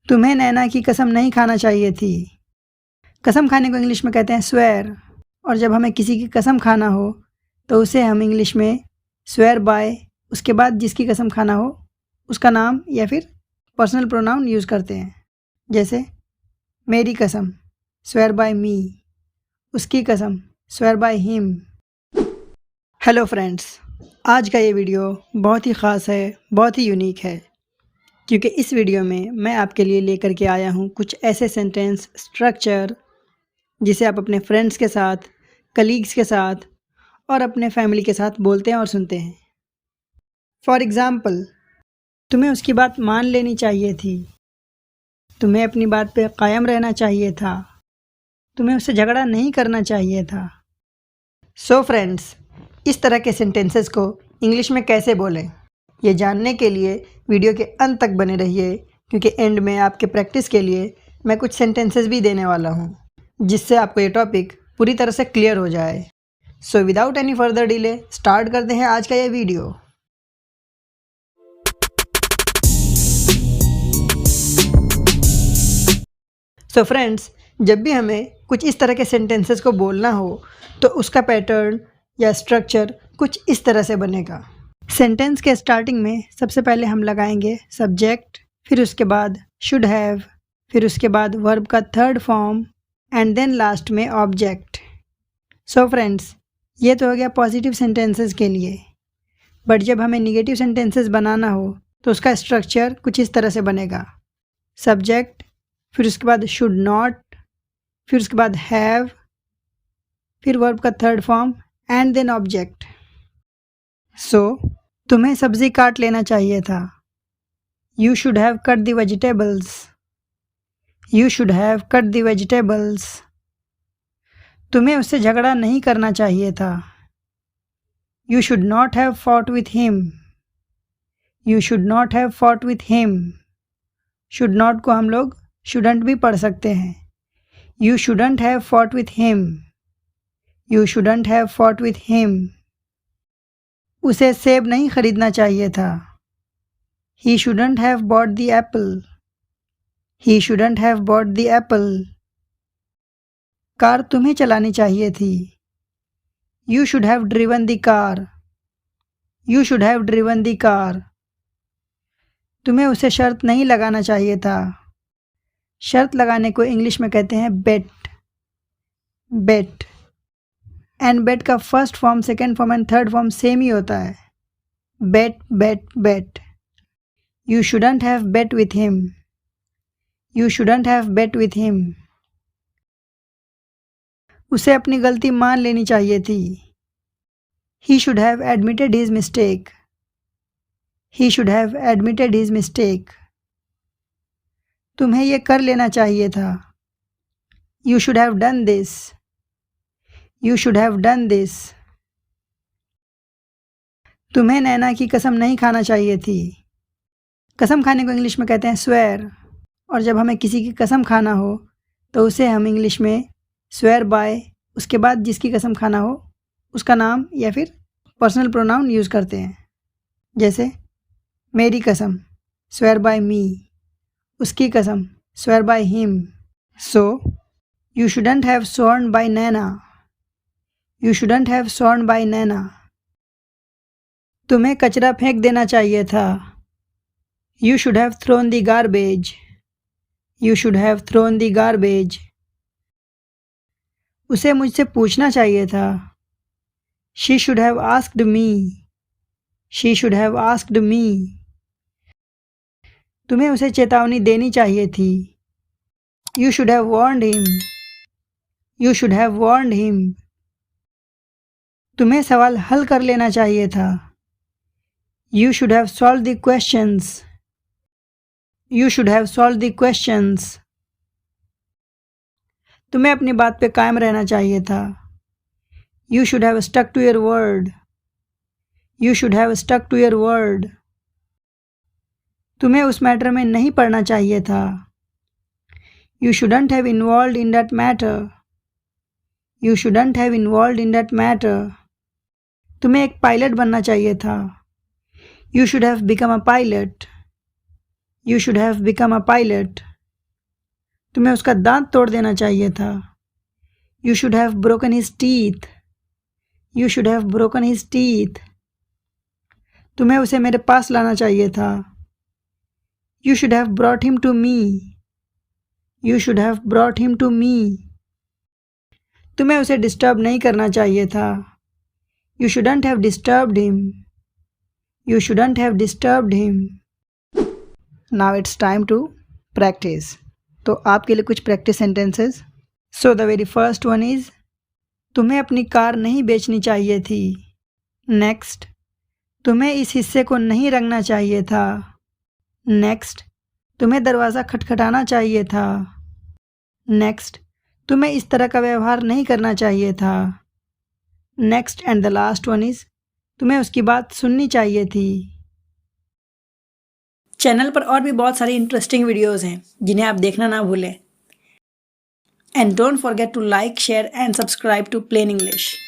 तुम्हें नैना की कसम नहीं खाना चाहिए थी। कसम खाने को इंग्लिश में कहते हैं स्वेयर, और जब हमें किसी की कसम खाना हो तो उसे हम इंग्लिश में स्वेयर बाय, उसके बाद जिसकी कसम खाना हो उसका नाम या फिर पर्सनल प्रोनाउन यूज़ करते हैं। जैसे मेरी कसम, स्वेयर बाय मी, उसकी कसम, swear by him. Hello friends, आज का ये वीडियो बहुत ही ख़ास है, बहुत ही यूनिक है, क्योंकि इस वीडियो में मैं आपके लिए लेकर के आया हूँ कुछ ऐसे सेंटेंस स्ट्रक्चर जिसे आप अपने फ्रेंड्स के साथ, कलीग्स के साथ और अपने फैमिली के साथ बोलते हैं और सुनते हैं। फॉर एग्ज़ाम्पल, तुम्हें उसकी बात मान लेनी चाहिए थी, तुम्हें अपनी बात पे कायम रहना चाहिए था, तुम्हें उससे झगड़ा नहीं करना चाहिए था। सो फ्रेंड्स, इस तरह के सेंटेंसेस को इंग्लिश में कैसे बोलें, ये जानने के लिए वीडियो के अंत तक बने रहिए, क्योंकि एंड में आपके प्रैक्टिस के लिए मैं कुछ सेंटेंसेस भी देने वाला हूँ, जिससे आपको ये टॉपिक पूरी तरह से क्लियर हो जाए। So without any further delay start करते हैं आज का ये वीडियो। सो फ्रेंड्स, जब भी हमें कुछ इस तरह के सेंटेंसेस को बोलना हो तो उसका पैटर्न या स्ट्रक्चर कुछ इस तरह से बनेगा। सेंटेंस के स्टार्टिंग में सबसे पहले हम लगाएंगे सब्जेक्ट, फिर उसके बाद शुड हैव, फिर उसके बाद वर्ब का third form and then last में ऑब्जेक्ट। सो फ्रेंड्स, ये तो हो गया पॉजिटिव सेंटेंसेस के लिए, बट जब हमें निगेटिव सेंटेंसेस बनाना हो तो उसका स्ट्रक्चर कुछ इस तरह से बनेगा। सब्जेक्ट, फिर उसके बाद शुड नॉट, फिर उसके बाद हैव, फिर वर्ब का third form and then object. So तुम्हें सब्ज़ी काट लेना चाहिए था। You should have cut the vegetables. You should have cut the vegetables. तुम्हें उससे झगड़ा नहीं करना चाहिए था। You should not have fought with him. You should not have fought with him. Should not को हम लोग शुडंट भी पढ़ सकते हैं। You shouldn't have fought with him. You shouldn't have fought with him. उसे सेब नहीं खरीदना चाहिए था। He shouldn't have bought the apple. He shouldn't have bought the apple. Car तुम्हें चलानी चाहिए थी। You should have driven the car. You should have driven the car. तुम्हें उसे शर्त नहीं लगाना चाहिए था। शर्त लगाने को इंग्लिश में कहते हैं बेट। बेट एंड बेट का first form, second form and third form same ही होता है। बेट बेट बेट। You shouldn't have bet with him. You shouldn't have bet with him. उसे अपनी गलती मान लेनी चाहिए थी। He should have admitted his mistake. He should have admitted his mistake. तुम्हें ये कर लेना चाहिए था। You should have done this. You should have done this. तुम्हें नैना की कसम नहीं खाना चाहिए थी। कसम खाने को इंग्लिश में कहते हैं स्वेयर, और जब हमें किसी की कसम खाना हो तो उसे हम इंग्लिश में स्वेयर बाय, उसके बाद जिसकी कसम खाना हो उसका नाम या फिर पर्सनल प्रोनाउन यूज़ करते हैं। जैसे मेरी कसम, स्वेयर बाय मी, उसकी कसम, swear by him. So you shouldn't have sworn by Naina. You shouldn't have sworn by Naina. तुम्हें कचरा फेंक देना चाहिए था। You should have thrown the garbage. You should have thrown the garbage. उसे मुझसे पूछना चाहिए था। She should have asked me. She should have asked me. तुम्हें उसे चेतावनी देनी चाहिए थी। You should have warned him. You should have warned him. तुम्हें सवाल हल कर लेना चाहिए था। You should have solved the questions. You should have solved the questions. तुम्हें अपनी बात पे कायम रहना चाहिए था। You should have stuck to your word. You should have stuck to your word. तुम्हें उस मैटर में नहीं पड़ना चाहिए था। You shouldn't have involved in that matter. You shouldn't have involved in that matter. तुम्हें एक पायलट बनना चाहिए था। You should have become a pilot. You should have become a pilot. तुम्हें उसका दांत तोड़ देना चाहिए था। You should have broken his teeth. You should have broken his teeth. तुम्हें उसे मेरे पास लाना चाहिए था। You should have brought him to me. You should have brought him to me. तुम्हें उसे डिस्टर्ब नहीं करना चाहिए था। You shouldn't have disturbed him. You shouldn't have disturbed him. Now it's time to practice. तो आपके लिए कुछ practice sentences. So the very first one is, तुम्हें अपनी कार नहीं बेचनी चाहिए थी। Next, तुम्हें इस हिस्से को नहीं रंगना चाहिए था। Next, तुम्हें दरवाज़ा खटखटाना चाहिए था। Next, तुम्हें इस तरह का व्यवहार नहीं करना चाहिए था। Next and the last one is, तुम्हें उसकी बात सुननी चाहिए थी। चैनल पर और भी बहुत सारी इंटरेस्टिंग वीडियोस हैं जिन्हें आप देखना ना भूलें। And don't forget to like, share and subscribe to Plain English.